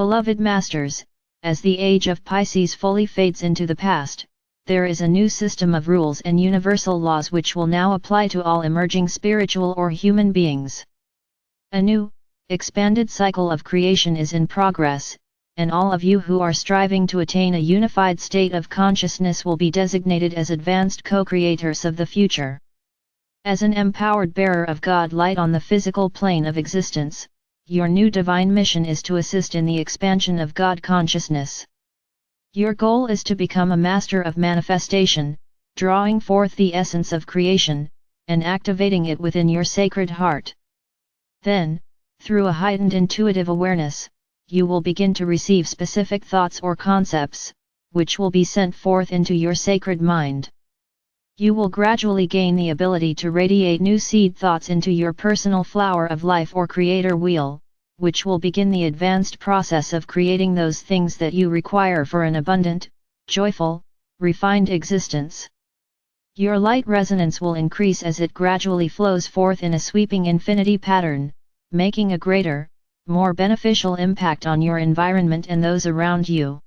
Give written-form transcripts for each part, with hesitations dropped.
Beloved Masters, as the age of Pisces fully fades into the past, there is a new system of rules and universal laws which will now apply to all emerging spiritual or human beings. A new, expanded cycle of creation is in progress, and all of you who are striving to attain a unified state of consciousness will be designated as advanced co-creators of the future. As an empowered bearer of God light on the physical plane of existence, your new divine mission is to assist in the expansion of God consciousness. Your goal is to become a master of manifestation, drawing forth the essence of creation, and activating it within your sacred heart. Then, through a heightened intuitive awareness, you will begin to receive specific thoughts or concepts, which will be sent forth into your sacred mind. You will gradually gain the ability to radiate new seed thoughts into your personal flower of life or creator wheel, which will begin the advanced process of creating those things that you require for an abundant, joyful, refined existence. Your light resonance will increase as it gradually flows forth in a sweeping infinity pattern, making a greater, more beneficial impact on your environment and those around you.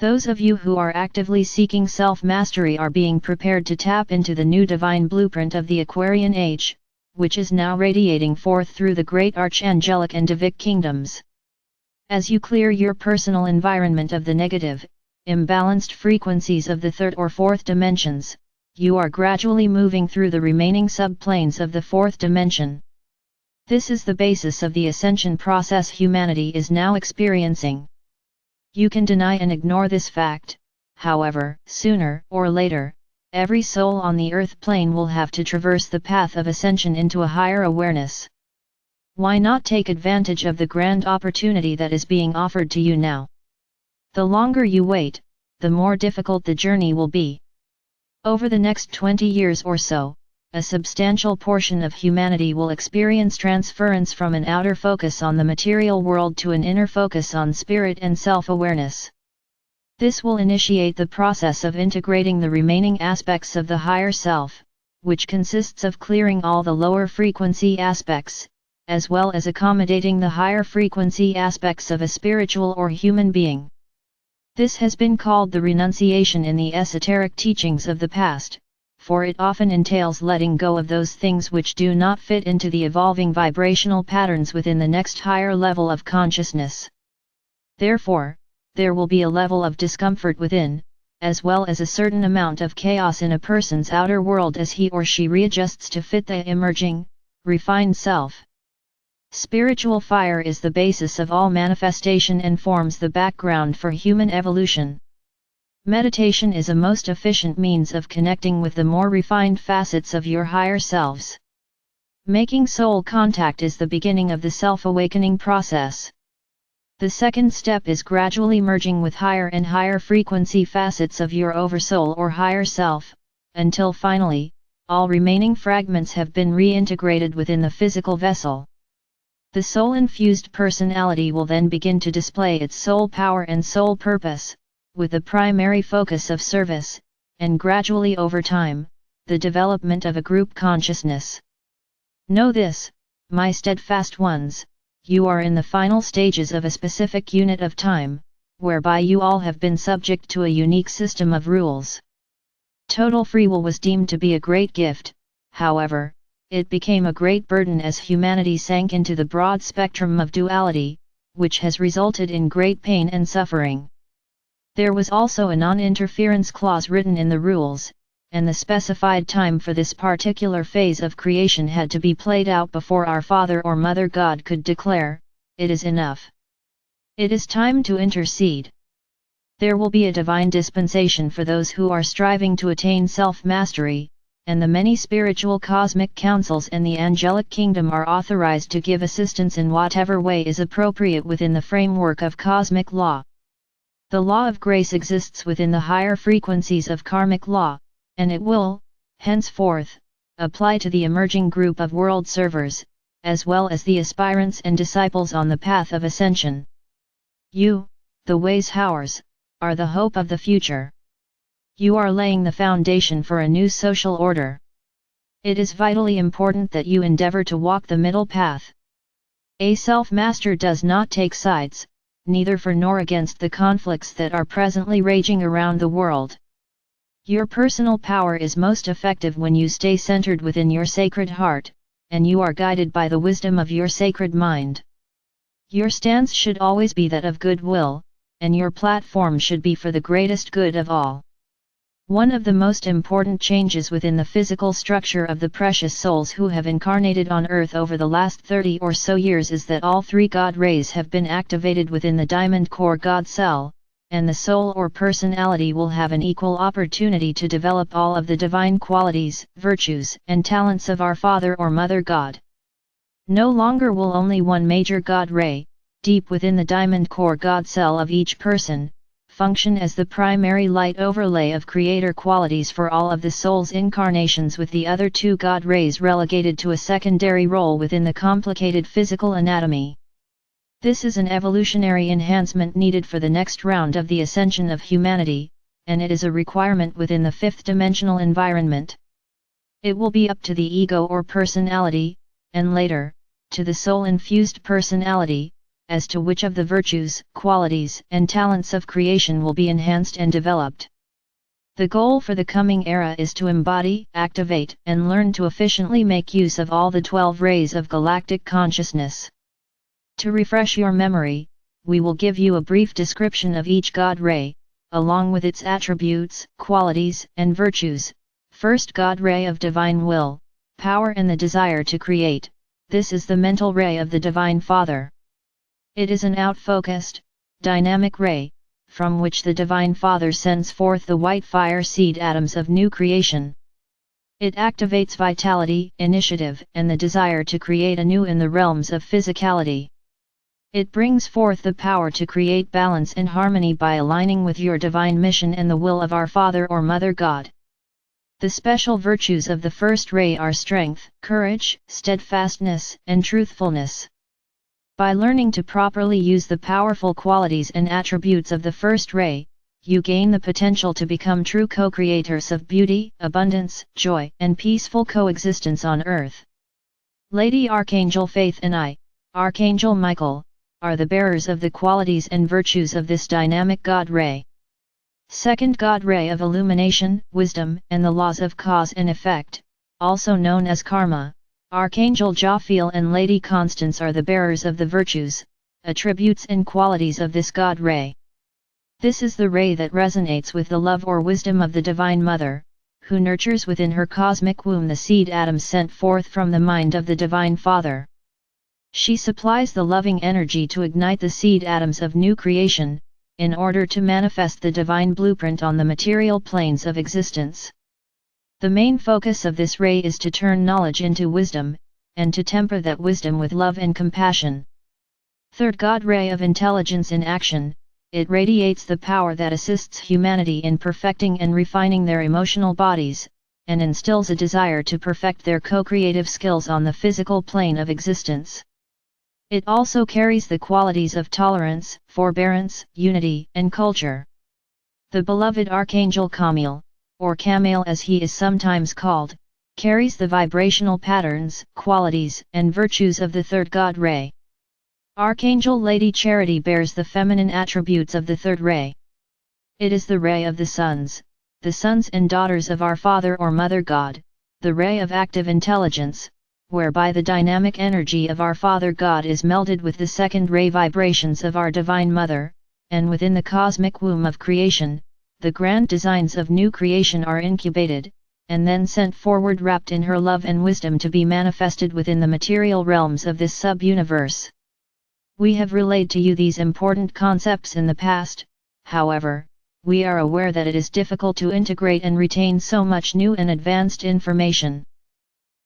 Those of you who are actively seeking self-mastery are being prepared to tap into the new divine blueprint of the Aquarian Age, which is now radiating forth through the great Archangelic and Divic kingdoms. As you clear your personal environment of the negative, imbalanced frequencies of the third or fourth dimensions, you are gradually moving through the remaining subplanes of the fourth dimension. This is the basis of the ascension process humanity is now experiencing. You can deny and ignore this fact, however, sooner or later, every soul on the earth plane will have to traverse the path of ascension into a higher awareness. Why not take advantage of the grand opportunity that is being offered to you now? The longer you wait, the more difficult the journey will be. Over the next 20 years or so, a substantial portion of humanity will experience transference from an outer focus on the material world to an inner focus on spirit and self-awareness. This will initiate the process of integrating the remaining aspects of the higher self, which consists of clearing all the lower frequency aspects, as well as accommodating the higher frequency aspects of a spiritual or human being. This has been called the renunciation in the esoteric teachings of the past, for it often entails letting go of those things which do not fit into the evolving vibrational patterns within the next higher level of consciousness. Therefore, there will be a level of discomfort within, as well as a certain amount of chaos in a person's outer world as he or she readjusts to fit the emerging, refined self. Spiritual fire is the basis of all manifestation and forms the background for human evolution. Meditation is a most efficient means of connecting with the more refined facets of your higher selves. Making soul contact is the beginning of the self-awakening process. The second step is gradually merging with higher and higher frequency facets of your oversoul or higher self, until finally, all remaining fragments have been reintegrated within the physical vessel. The soul-infused personality will then begin to display its soul power and soul purpose, with the primary focus of service, and gradually over time, the development of a group consciousness. Know this, my steadfast ones, you are in the final stages of a specific unit of time, whereby you all have been subject to a unique system of rules. Total free will was deemed to be a great gift, however, it became a great burden as humanity sank into the broad spectrum of duality, which has resulted in great pain and suffering. There was also a non-interference clause written in the rules, and the specified time for this particular phase of creation had to be played out before our Father or Mother God could declare, "It is enough. It is time to intercede." There will be a divine dispensation for those who are striving to attain self-mastery, and the many spiritual cosmic councils and the angelic kingdom are authorized to give assistance in whatever way is appropriate within the framework of cosmic law. The law of grace exists within the higher frequencies of karmic law, and it will, henceforth, apply to the emerging group of world servers, as well as the aspirants and disciples on the path of ascension. You, the ways howers, are the hope of the future. You are laying the foundation for a new social order. It is vitally important that you endeavor to walk the middle path. A self-master does not take sides, neither for nor against the conflicts that are presently raging around the world. Your personal power is most effective when you stay centered within your sacred heart, and you are guided by the wisdom of your sacred mind. Your stance should always be that of goodwill, and your platform should be for the greatest good of all. One of the most important changes within the physical structure of the precious souls who have incarnated on Earth over the last 30 or so years is that all three God rays have been activated within the diamond core God cell, and the soul or personality will have an equal opportunity to develop all of the divine qualities, virtues, and talents of our Father or Mother God. No longer will only one major God ray, deep within the diamond core God cell of each person, function as the primary light overlay of creator qualities for all of the soul's incarnations, with the other two God rays relegated to a secondary role within the complicated physical anatomy. This is an evolutionary enhancement needed for the next round of the ascension of humanity, and it is a requirement within the fifth dimensional environment. It will be up to the ego or personality, and later, to the soul-infused personality, as to which of the virtues, qualities, and talents of creation will be enhanced and developed. The goal for the coming era is to embody, activate, and learn to efficiently make use of all the 12 rays of galactic consciousness. To refresh your memory, we will give you a brief description of each God ray, along with its attributes, qualities, and virtues. First, God ray of divine will, power and the desire to create. This is the mental ray of the Divine Father. It is an out-focused, dynamic ray, from which the Divine Father sends forth the white fire seed atoms of new creation. It activates vitality, initiative, and the desire to create anew in the realms of physicality. It brings forth the power to create balance and harmony by aligning with your divine mission and the will of our Father or Mother God. The special virtues of the first ray are strength, courage, steadfastness, and truthfulness. By learning to properly use the powerful qualities and attributes of the first ray, you gain the potential to become true co-creators of beauty, abundance, joy, and peaceful coexistence on Earth. Lady Archangel Faith and I, Archangel Michael, are the bearers of the qualities and virtues of this dynamic God ray. Second God ray of illumination, wisdom, and the laws of cause and effect, also known as karma. Archangel Jophiel and Lady Constance are the bearers of the virtues, attributes and qualities of this God ray. This is the ray that resonates with the love or wisdom of the Divine Mother, who nurtures within her cosmic womb the seed atoms sent forth from the mind of the Divine Father. She supplies the loving energy to ignite the seed atoms of new creation, in order to manifest the divine blueprint on the material planes of existence. The main focus of this ray is to turn knowledge into wisdom, and to temper that wisdom with love and compassion. Third God ray of intelligence in action, it radiates the power that assists humanity in perfecting and refining their emotional bodies, and instills a desire to perfect their co-creative skills on the physical plane of existence. It also carries the qualities of tolerance, forbearance, unity, and culture. The beloved Archangel Camille, or Camail as he is sometimes called, carries the vibrational patterns, qualities, and virtues of the third God ray. Archangel Lady Charity bears the feminine attributes of the third ray. It is the ray of the sons and daughters of our Father or Mother God, the ray of active intelligence, whereby the dynamic energy of our Father God is melded with the second ray vibrations of our Divine Mother, and within the cosmic womb of creation, the grand designs of new creation are incubated, and then sent forward wrapped in her love and wisdom to be manifested within the material realms of this sub-universe. We have relayed to you these important concepts in the past, however, we are aware that it is difficult to integrate and retain so much new and advanced information.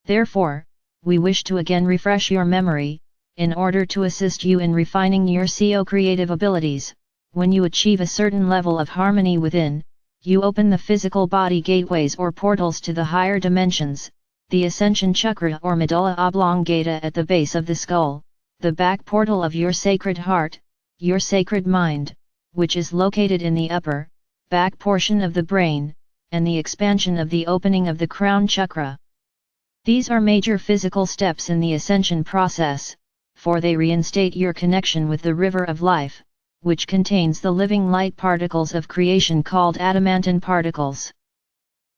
Therefore, we wish to again refresh your memory, in order to assist you in refining your co-creative abilities. When you achieve a certain level of harmony within, you open the physical body gateways or portals to the higher dimensions, the ascension chakra or medulla oblongata at the base of the skull, the back portal of your sacred heart, your sacred mind, which is located in the upper, back portion of the brain, and the expansion of the opening of the crown chakra. These are major physical steps in the ascension process, for they reinstate your connection with the river of life, which contains the living light particles of creation called adamantine particles.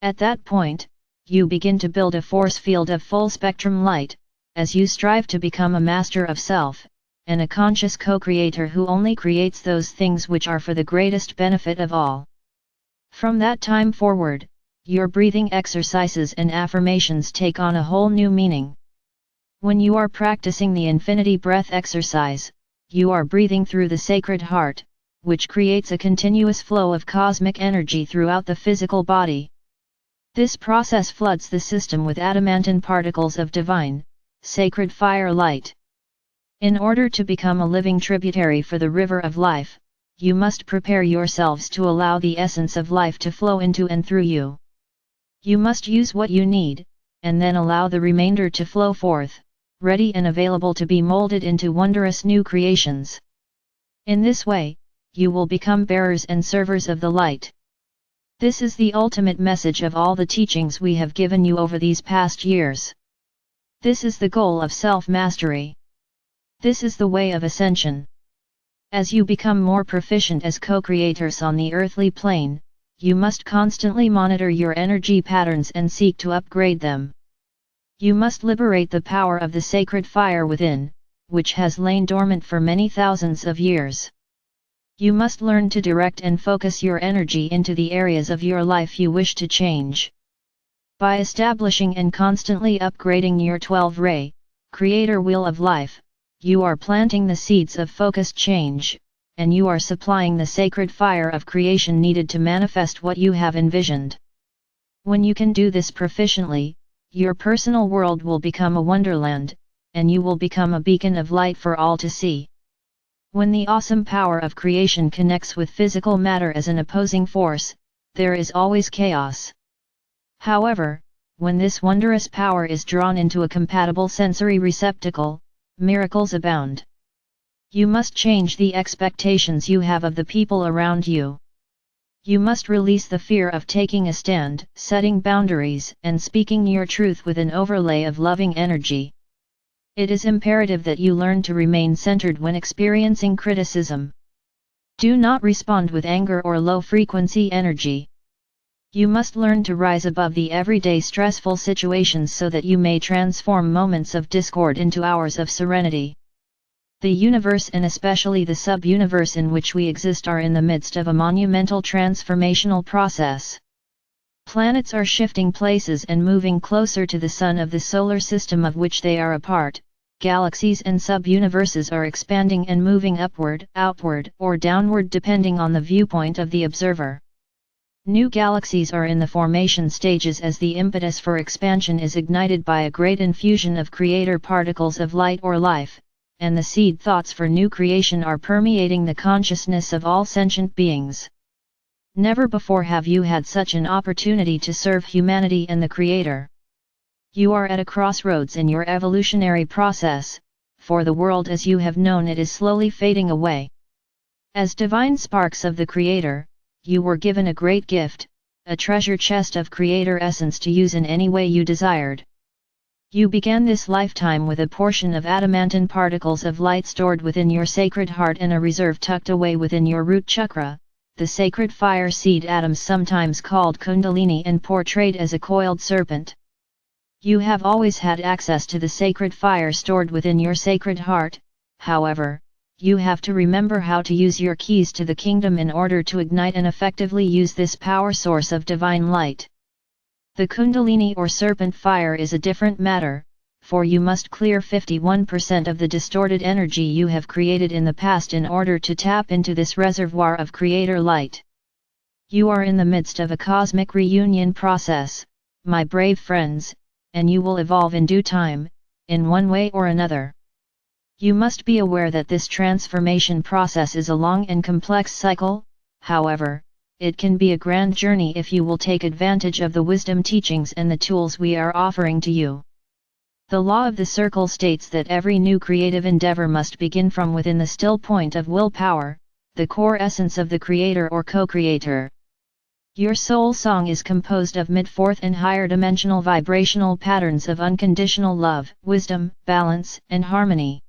At that point, you begin to build a force field of full spectrum light, as you strive to become a master of self, and a conscious co-creator who only creates those things which are for the greatest benefit of all. From that time forward, your breathing exercises and affirmations take on a whole new meaning. When you are practicing the infinity breath exercise, you are breathing through the sacred heart, which creates a continuous flow of cosmic energy throughout the physical body. This process floods the system with adamantine particles of divine, sacred fire light. In order to become a living tributary for the river of life, you must prepare yourselves to allow the essence of life to flow into and through you. You must use what you need, and then allow the remainder to flow forth, ready and available to be molded into wondrous new creations. In this way, you will become bearers and servers of the light. This is the ultimate message of all the teachings we have given you over these past years. This is the goal of self-mastery. This is the way of ascension. As you become more proficient as co-creators on the earthly plane, you must constantly monitor your energy patterns and seek to upgrade them. You must liberate the power of the sacred fire within, which has lain dormant for many thousands of years. You must learn to direct and focus your energy into the areas of your life you wish to change. By establishing and constantly upgrading your 12-ray, creator wheel of life, you are planting the seeds of focused change, and you are supplying the sacred fire of creation needed to manifest what you have envisioned. When you can do this proficiently, your personal world will become a wonderland, and you will become a beacon of light for all to see. When the awesome power of creation connects with physical matter as an opposing force, there is always chaos. However, when this wondrous power is drawn into a compatible sensory receptacle, miracles abound. You must change the expectations you have of the people around you. You must release the fear of taking a stand, setting boundaries, and speaking your truth with an overlay of loving energy. It is imperative that you learn to remain centered when experiencing criticism. Do not respond with anger or low-frequency energy. You must learn to rise above the everyday stressful situations so that you may transform moments of discord into hours of serenity. The universe and especially the sub-universe in which we exist are in the midst of a monumental transformational process. Planets are shifting places and moving closer to the Sun of the solar system of which they are a part. Galaxies and sub-universes are expanding and moving upward, outward, or downward depending on the viewpoint of the observer. New galaxies are in the formation stages as the impetus for expansion is ignited by a great infusion of creator particles of light or life, and the seed thoughts for new creation are permeating the consciousness of all sentient beings. Never before have you had such an opportunity to serve humanity and the Creator. You are at a crossroads in your evolutionary process, for the world as you have known it is slowly fading away. As divine sparks of the Creator, you were given a great gift, a treasure chest of Creator essence to use in any way you desired. You began this lifetime with a portion of adamantine particles of light stored within your sacred heart and a reserve tucked away within your root chakra, the sacred fire seed atoms sometimes called Kundalini and portrayed as a coiled serpent. You have always had access to the sacred fire stored within your sacred heart, however, you have to remember how to use your keys to the kingdom in order to ignite and effectively use this power source of divine light. The Kundalini or serpent fire is a different matter, for you must clear 51% of the distorted energy you have created in the past in order to tap into this reservoir of creator light. You are in the midst of a cosmic reunion process, my brave friends, and you will evolve in due time, in one way or another. You must be aware that this transformation process is a long and complex cycle, however, it can be a grand journey if you will take advantage of the wisdom teachings and the tools we are offering to you. The law of the circle states that every new creative endeavor must begin from within the still point of willpower, the core essence of the creator or co-creator. Your soul song is composed of mid-fourth and higher dimensional vibrational patterns of unconditional love, wisdom, balance, and harmony.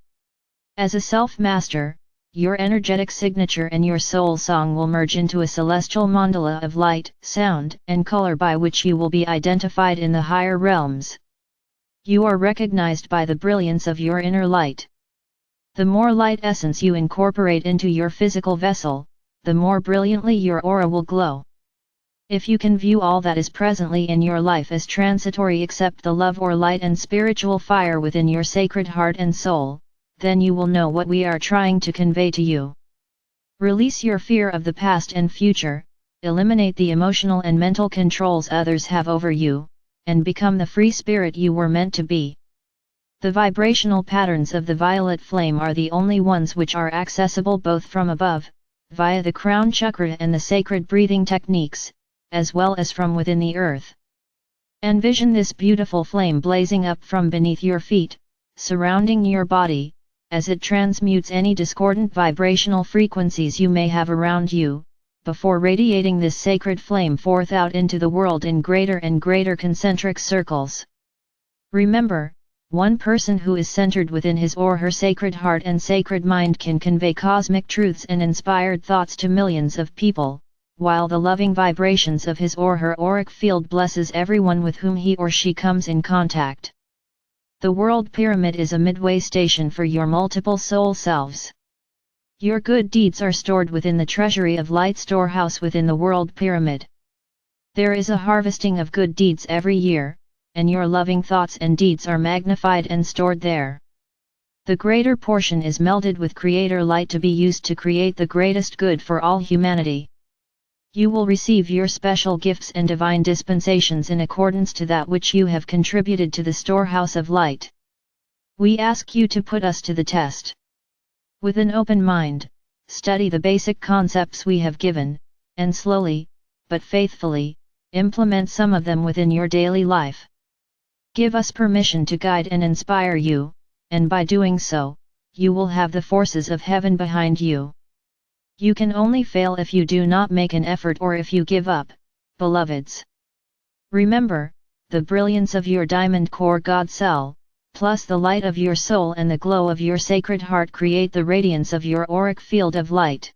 As a self-master, your energetic signature and your soul song will merge into a celestial mandala of light, sound, and color by which you will be identified in the higher realms. You are recognized by the brilliance of your inner light. The more light essence you incorporate into your physical vessel, the more brilliantly your aura will glow. If you can view all that is presently in your life as transitory except the love or light and spiritual fire within your sacred heart and soul, then you will know what we are trying to convey to you. Release your fear of the past and future, eliminate the emotional and mental controls others have over you, and become the free spirit you were meant to be. The vibrational patterns of the violet flame are the only ones which are accessible both from above, via the crown chakra and the sacred breathing techniques, as well as from within the earth. Envision this beautiful flame blazing up from beneath your feet, surrounding your body, as it transmutes any discordant vibrational frequencies you may have around you, before radiating this sacred flame forth out into the world in greater and greater concentric circles. Remember, one person who is centered within his or her sacred heart and sacred mind can convey cosmic truths and inspired thoughts to millions of people, while the loving vibrations of his or her auric field blesses everyone with whom he or she comes in contact. The world pyramid is a midway station for your multiple soul selves. Your good deeds are stored within the treasury of light storehouse within the world pyramid. There is a harvesting of good deeds every year, and your loving thoughts and deeds are magnified and stored there. The greater portion is melded with Creator light to be used to create the greatest good for all humanity. You will receive your special gifts and divine dispensations in accordance to that which you have contributed to the storehouse of light. We ask you to put us to the test. With an open mind, study the basic concepts we have given, and slowly, but faithfully, implement some of them within your daily life. Give us permission to guide and inspire you, and by doing so, you will have the forces of heaven behind you. You can only fail if you do not make an effort or if you give up, beloveds. Remember, the brilliance of your diamond core God cell, plus the light of your soul and the glow of your sacred heart create the radiance of your auric field of light.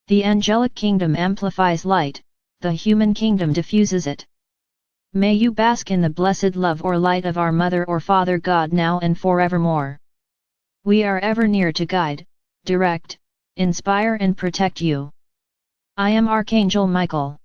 The angelic kingdom amplifies light, the human kingdom diffuses it. May you bask in the blessed love or light of our Mother or Father God now and forevermore. We are ever near to guide, direct, inspire and protect you. I am Archangel Michael.